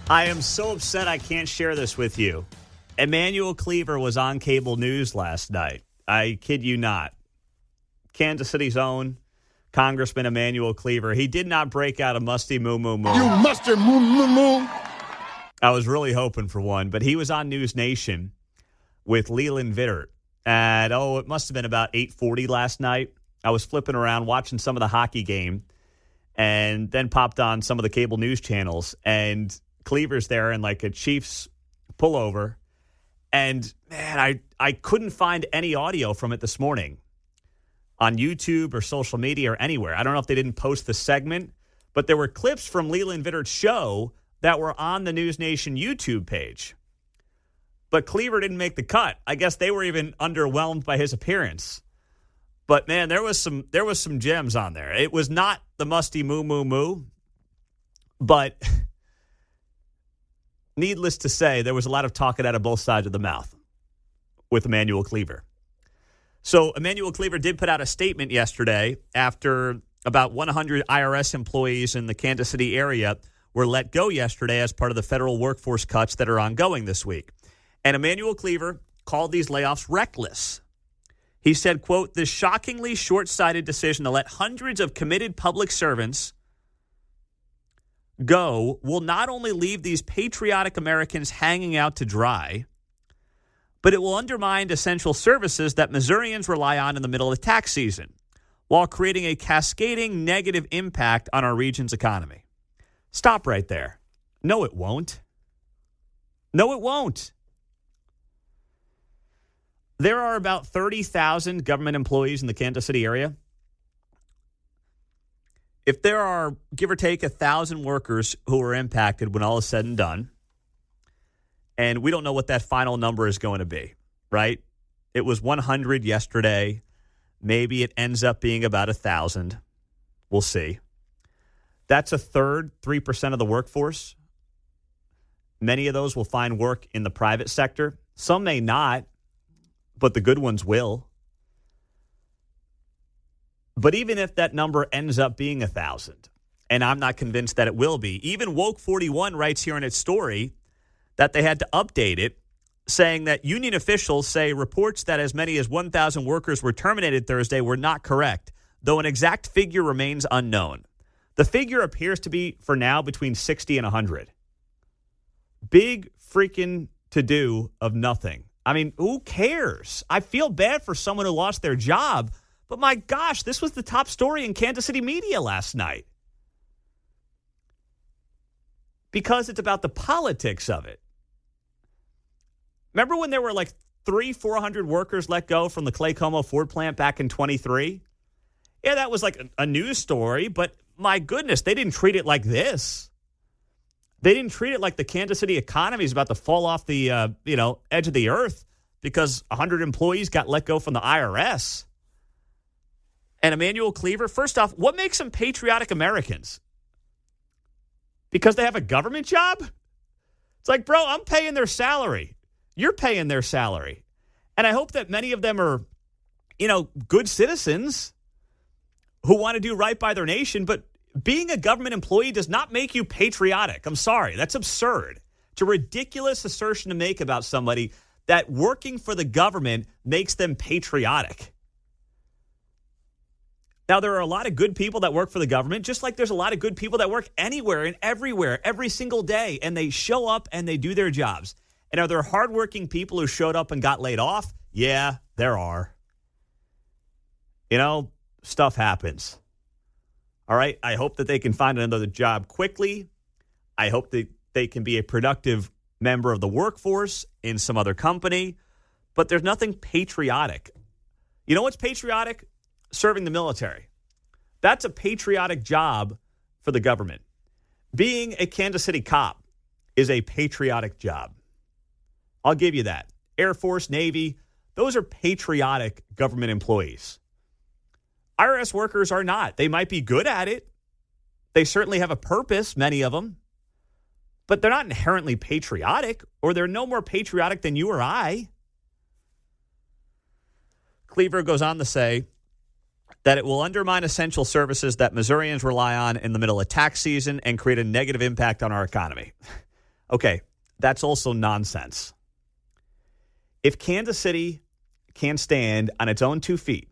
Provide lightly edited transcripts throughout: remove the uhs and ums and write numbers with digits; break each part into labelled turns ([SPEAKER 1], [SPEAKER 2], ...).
[SPEAKER 1] I am so upset I can't share this with you. Emanuel Cleaver was on cable news last night. I kid you not. Kansas City's own Congressman Emanuel Cleaver. He did not break out a musty moo moo moo.
[SPEAKER 2] You mustard moo moo moo.
[SPEAKER 1] I was really hoping for one, but he was on News Nation with Leland Vittert at, it must have been about 8:40 last night. I was flipping around watching some of the hockey game and then popped on some of the cable news channels, and Cleaver's there in like a Chiefs pullover. And, man, I couldn't find any audio from it this morning on YouTube or social media or anywhere. I don't know if they didn't post the segment, but there were clips from Leland Vittert's show that were on the News Nation YouTube page. But Cleaver didn't make the cut. I guess they were even underwhelmed by his appearance. But, man, there was some gems on there. It was not the musty moo moo moo, but needless to say, there was a lot of talking out of both sides of the mouth with Emanuel Cleaver. So Emanuel Cleaver did put out a statement yesterday after about 100 IRS employees in the Kansas City area were let go yesterday as part of the federal workforce cuts that are ongoing this week. And Emanuel Cleaver called these layoffs reckless. He said, quote, "This shockingly short-sighted decision to let hundreds of committed public servants go will not only leave these patriotic Americans hanging out to dry, but it will undermine essential services that Missourians rely on in the middle of tax season, while creating a cascading negative impact on our region's economy." Stop right there. No, it won't. No, it won't. There are about 30,000 government employees in the Kansas City area. If there are, give or take, 1,000 workers who are impacted when all is said and done, and we don't know what that final number is going to be, right? It was 100 yesterday. Maybe it ends up being about 1,000. We'll see. That's a third, 3% of the workforce. Many of those will find work in the private sector. Some may not, but the good ones will. But even if that number ends up being 1,000, and I'm not convinced that it will be, even Woke 41 writes here in its story that they had to update it, saying that union officials say reports that as many as 1,000 workers were terminated Thursday were not correct, though an exact figure remains unknown. The figure appears to be, for now, between 60 and 100. Big freaking to-do of nothing. I mean, who cares? I feel bad for someone who lost their job, but my gosh, this was the top story in Kansas City media last night. Because it's about the politics of it. Remember when there were like 400 workers let go from the Clay Como Ford plant back in 23? Yeah, that was like a news story, but my goodness, they didn't treat it like this. They didn't treat it like the Kansas City economy is about to fall off the edge of the earth because 100 employees got let go from the IRS. And Emanuel Cleaver, first off, what makes them patriotic Americans? Because they have a government job? It's like, bro, I'm paying their salary. You're paying their salary. And I hope that many of them are, good citizens who want to do right by their nation, but being a government employee does not make you patriotic. I'm sorry. That's absurd. It's a ridiculous assertion to make about somebody that working for the government makes them patriotic. Now, there are a lot of good people that work for the government, just like there's a lot of good people that work anywhere and everywhere, every single day, and they show up and they do their jobs. And are there hardworking people who showed up and got laid off? Yeah, there are. Stuff happens. All right, I hope that they can find another job quickly. I hope that they can be a productive member of the workforce in some other company. But there's nothing patriotic. You know what's patriotic? Serving the military. That's a patriotic job for the government. Being a Kansas City cop is a patriotic job. I'll give you that. Air Force, Navy, those are patriotic government employees. IRS workers are not. They might be good at it. They certainly have a purpose, many of them. But they're not inherently patriotic, or they're no more patriotic than you or I. Cleaver goes on to say that it will undermine essential services that Missourians rely on in the middle of tax season and create a negative impact on our economy. Okay, that's also nonsense. If Kansas City can stand on its own 2 feet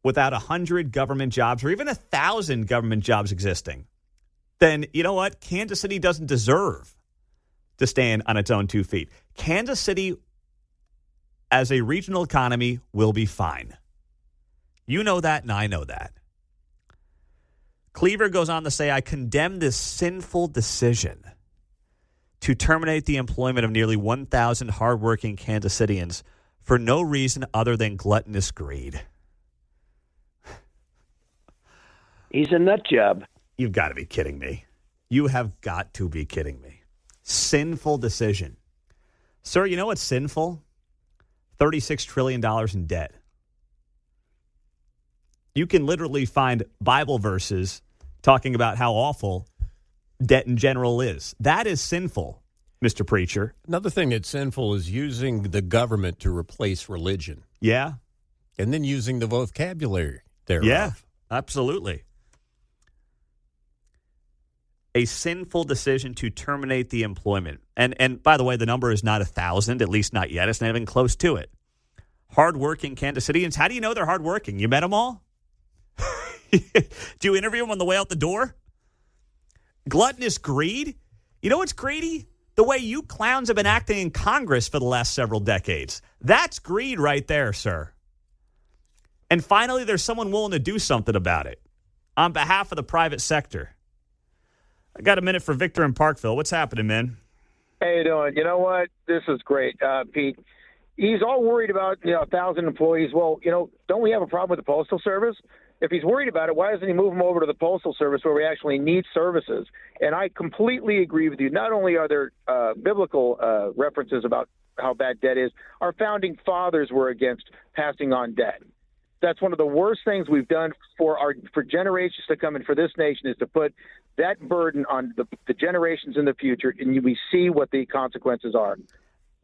[SPEAKER 1] without 100 government jobs or even 1,000 government jobs existing, then you know what? Kansas City doesn't deserve to stand on its own 2 feet. Kansas City, as a regional economy, will be fine. You know that, and I know that. Cleaver goes on to say, I condemn this sinful decision to terminate the employment of nearly 1,000 hardworking Kansas Cityans for no reason other than gluttonous greed.
[SPEAKER 3] He's a nut job.
[SPEAKER 1] You've got to be kidding me. You have got to be kidding me. Sinful decision. Sir, you know what's sinful? $36 trillion in debt. You can literally find Bible verses talking about how awful debt in general is. That is sinful, Mr. Preacher.
[SPEAKER 4] Another thing that's sinful is using the government to replace religion.
[SPEAKER 1] Yeah.
[SPEAKER 4] And then using the vocabulary thereof.
[SPEAKER 1] Yeah, absolutely. A sinful decision to terminate the employment. And by the way, the number is not 1,000, at least not yet. It's not even close to it. Hardworking Kansas Cityans. How do you know they're hardworking? You met them all? Do you interview them on the way out the door? Gluttonous greed? You know what's greedy? The way you clowns have been acting in Congress for the last several decades. That's greed right there, sir. And finally, there's someone willing to do something about it on behalf of the private sector. I got a minute for Victor in Parkville. What's happening, man?
[SPEAKER 5] How you doing? You know what? This is great, Pete. He's all worried about 1,000 employees. Well, don't we have a problem with the Postal Service? If he's worried about it, why doesn't he move them over to the Postal Service where we actually need services? And I completely agree with you. Not only are there biblical references about how bad debt is, our founding fathers were against passing on debt. That's one of the worst things we've done for generations to come and for this nation is to put that burden on the generations in the future, and we see what the consequences are.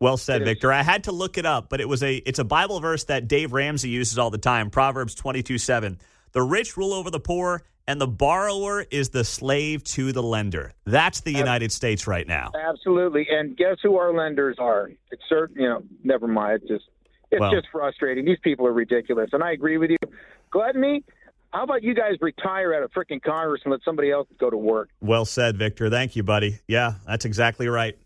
[SPEAKER 1] Well said, Victor. I had to look it up, but it's a Bible verse that Dave Ramsey uses all the time, Proverbs 22:7. The rich rule over the poor, and the borrower is the slave to the lender. That's the United States right now.
[SPEAKER 5] Absolutely. And guess who our lenders are? It's certain, never mind. It's just frustrating. These people are ridiculous. And I agree with you. Gluttony, how about you guys retire out of freaking Congress and let somebody else go to work?
[SPEAKER 1] Well said, Victor. Thank you, buddy. Yeah, that's exactly right.